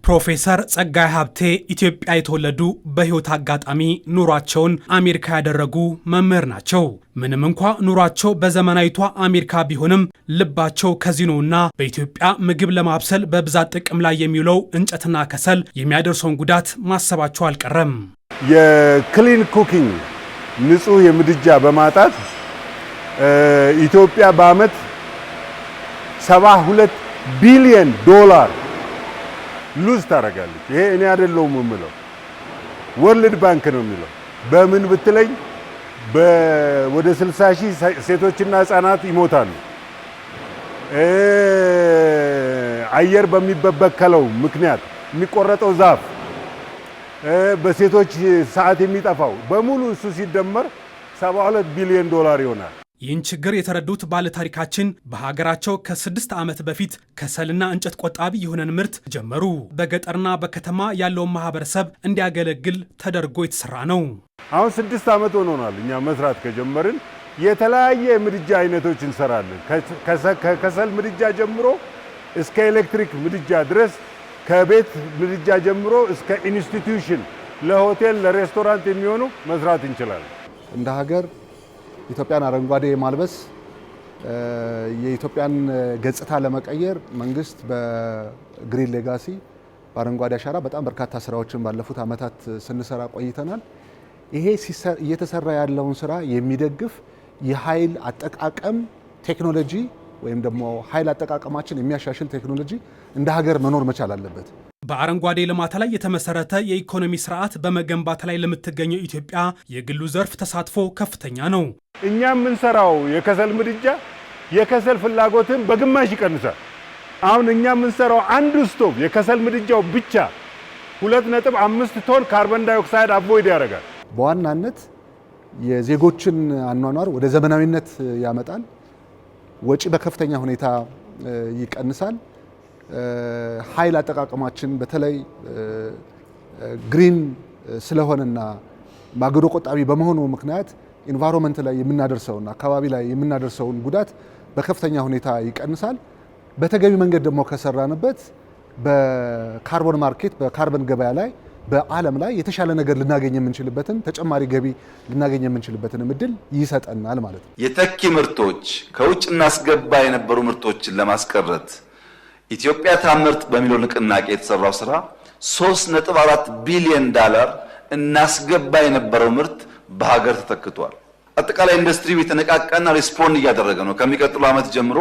ፕሮፌሰር ጸጋይ ሀብቴ ኢትዮጵያ የተወለዱ በህይወት አጋጣሚ ኑሯቸውን አሜሪካ ያደረጉ መምህር ናቸው። ምንም እንኳ ኑሯቸው በዘመናዊቷ አሜሪካ ቢሆንም ልባቸው ከዚኖና በኢትዮጵያ ምግብ ለማብሰል በብዛት ጥቅም ላይ የሚውለው እንጨትና ከሰል የሚያደርሰውን ጉዳት ማሰባቸው አልቀረም። የክሊን ኩኪንግ ንጹህ የምድጃ በማጣት ኢትዮጵያ በአመት $72 ቢሊዮን ሉዝ ታረጋለች። ይሄ እኔ አይደለሁም የምለው ወርልድ ባንክ ነው የሚለው። በምን ብትለኝ ወደ 60,000 ሴቶችና ህፃናት ይሞታሉ። አየር በሚበከለው ምክንያት የሚቆረጠው ዛፍ፣ በሴቶች ሰዓት የሚጠፋው በሙሉ እሱ ሲደመር $72 ቢሊዮን ይሆናል። ይህን ችግር የተረዱት ባለታሪካችን በሀገራቸው ከ6 ዓመት በፊት ከሰልና እንጨት ቆጣቢ የሆነን ምርት ጀመሩ። በገጠርና በከተማ ያለውን ማህበረሰብ እንዲያገለግል ተደርጎ የተሰራ ነው። አሁን 6 ዓመት ሆኖናል እኛ መስራት ከጀመርን። የተለያየ ምድጃ አይነቶች እንሰራለን። ከከሰል ምድጃ ጀምሮ እስከ ኤሌክትሪክ ምድጃ ድረስ፣ ከቤት ምድጃ ጀምሮ እስከ ኢንስቲትዩሽን ለሆቴል ለሬስቶራንት የሚሆኑ መስራት እንችላለን። እንደ ሀገር ኢትዮጵያን አረንጓዴ የማልበስ የኢትዮጵያን ገጽታ ለመቀየር መንግስት በግሪን ሌጋሲ በአረንጓዴ አሻራ በጣም በርካታ ስራዎችን ባለፉት ዓመታት ስንሰራ ቆይተናል። ይሄ እየተሰራ ያለውን ስራ የሚደግፍ የኃይል አጠቃቀም ቴክኖሎጂ ወይም ደግሞ ኃይል አጠቃቀማችን የሚያሻሽል ቴክኖሎጂ እንደ ሀገር መኖር መቻል አለበት። በአረንጓዴ ልማት ላይ የተመሰረተ የኢኮኖሚ ስርዓት በመገንባት ላይ ለምትገኘው ኢትዮጵያ የግሉ ዘርፍ ተሳትፎ ከፍተኛ ነው። እኛ የምንሰራው የከሰል ምድጃ የከሰል ፍላጎትን በግማሽ ይቀንሳል። አሁን እኛ የምንሰራው አንዱ ስቶቭ የከሰል ምድጃው ብቻ 2.5 ቶን ካርቦን ዳይኦክሳይድ አቮይድ ያደርጋል። በዋናነት የዜጎችን አኗኗር ወደ ዘመናዊነት ያመጣል። ወጪ በከፍተኛ ሁኔታ ይቀንሳል። ኃይል አጠቃቀማችን በተለይ ግሪን ስለሆነና ማገዶ ቆጣቢ በመሆኑ ምክንያት ኢንቫይሮንመንት ላይ የምናደርሰውና አካባቢ ላይ የምናደርሰውን ጉዳት በከፍተኛ ሁኔታ ይቀንሳል። በተገቢ መንገድ ደግሞ ከሰራንበት በካርቦን ማርኬት በካርቦን ገበያ ላይ በዓለም ላይ የተሻለ ነገር ልናገኝ የምንችልበትን ተጨማሪ ገቢ ልናገኝ የምንችልበትን እድል ይሰጠናል ማለት ነው። የተኪ ምርቶች ከውጭ እናስገባ የነበሩ ምርቶችን ለማስቀረት ኢትዮጵያ ታምርት በሚለው ንቅናቄ የተሰራው ስራ $3.4 ቢሊዮን እናስገባ የነበረው ምርት በሀገር ተተክቷል። አጠቃላይ ኢንዱስትሪው የተነቃቃና ሪስፖንድ እያደረገ ነው። ከሚቀጥሉ ዓመት ጀምሮ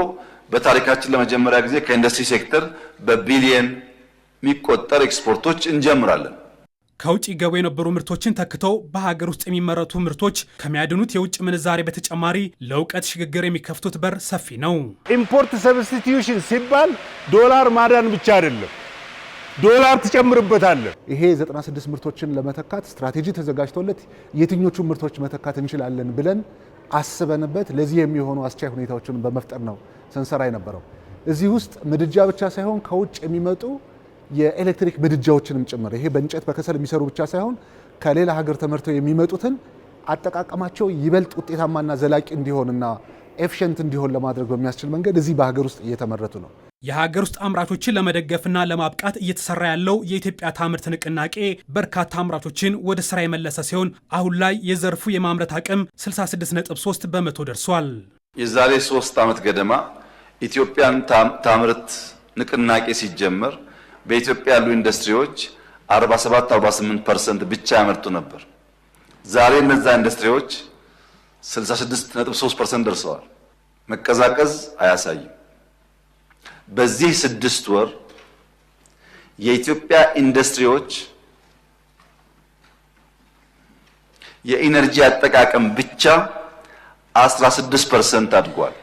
በታሪካችን ለመጀመሪያ ጊዜ ከኢንዱስትሪ ሴክተር በቢሊየን የሚቆጠር ኤክስፖርቶች እንጀምራለን። ከውጭ ገቡ የነበሩ ምርቶችን ተክተው በሀገር ውስጥ የሚመረቱ ምርቶች ከሚያድኑት የውጭ ምንዛሬ በተጨማሪ ለእውቀት ሽግግር የሚከፍቱት በር ሰፊ ነው። ኢምፖርት ሰብስቲቲዩሽን ሲባል ዶላር ማዳን ብቻ አይደለም፣ ዶላር ትጨምርበታለህ። ይሄ 96 ምርቶችን ለመተካት ስትራቴጂ ተዘጋጅቶለት የትኞቹ ምርቶች መተካት እንችላለን ብለን አስበንበት ለዚህ የሚሆኑ አስቻይ ሁኔታዎችን በመፍጠር ነው ስንሰራ የነበረው። እዚህ ውስጥ ምድጃ ብቻ ሳይሆን ከውጭ የሚመጡ የኤሌክትሪክ ምድጃዎችንም ጭምር ይሄ በእንጨት በከሰል የሚሰሩ ብቻ ሳይሆን ከሌላ ሀገር ተመርተው የሚመጡትን አጠቃቀማቸው ይበልጥ ውጤታማና ዘላቂ እንዲሆንና ኤፊሽንት እንዲሆን ለማድረግ በሚያስችል መንገድ እዚህ በሀገር ውስጥ እየተመረቱ ነው። የሀገር ውስጥ አምራቾችን ለመደገፍና ለማብቃት እየተሰራ ያለው የኢትዮጵያ ታምርት ንቅናቄ በርካታ አምራቾችን ወደ ስራ የመለሰ ሲሆን አሁን ላይ የዘርፉ የማምረት አቅም 66.3 በመቶ ደርሷል። የዛሬ 3 ዓመት ገደማ ኢትዮጵያን ታምርት ንቅናቄ ሲጀመር በኢትዮጵያ ያሉ ኢንዱስትሪዎች 47-48% ብቻ ያመርቱ ነበር። ዛሬ እነዛ ኢንዱስትሪዎች 66.3% ደርሰዋል። መቀዛቀዝ አያሳይም። በዚህ 6 ወር የኢትዮጵያ ኢንዱስትሪዎች የኢነርጂ አጠቃቀም ብቻ 16% አድጓል።